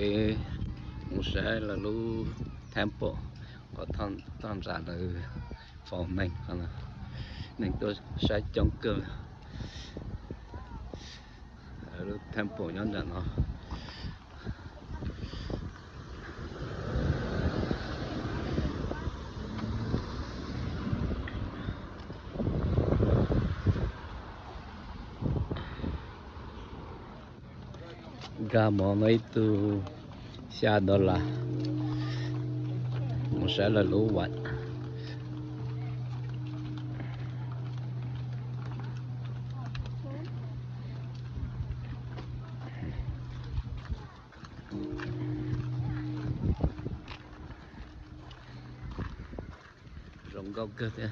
cái một sẽ là lu tempo có tham gia từ phòng mình còn nên tôi sẽ chống cơ lu tempo nhân dần nó Gamon itu $1 sẽ là lũ quạch rộng gốc cơ thế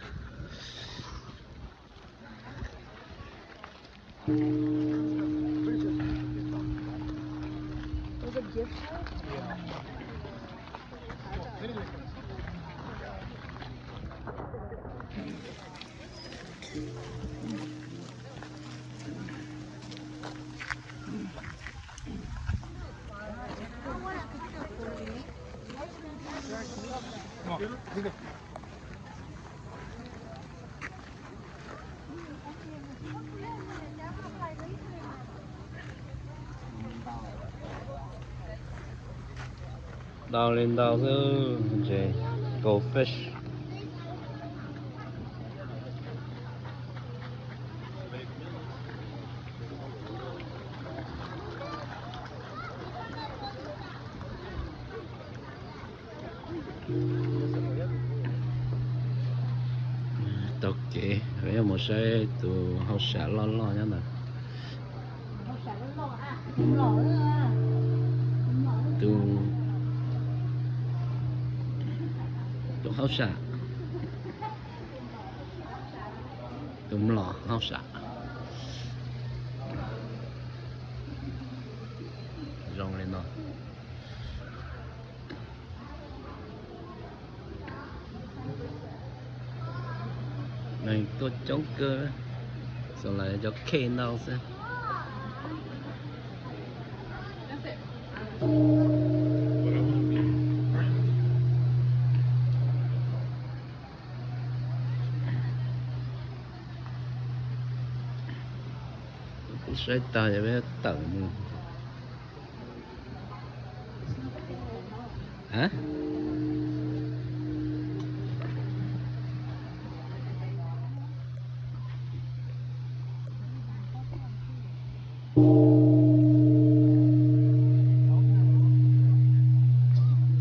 Was it gift card? đào lên đào thứ gì goldfish tao kể với một xe từ hậu xả lo nhá nè từ hậu xả đúng lò hậu xả rong lên nó này tôi chống cơ xong lại cho kê nào xem sẽ ta cho bé tận hả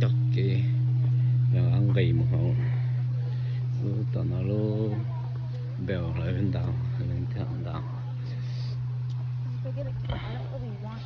chọc kì rồi ăn gầy một hậu lúc tao nó lúc bèo lại bên đảo lên theo đảo Forget it. I don't really want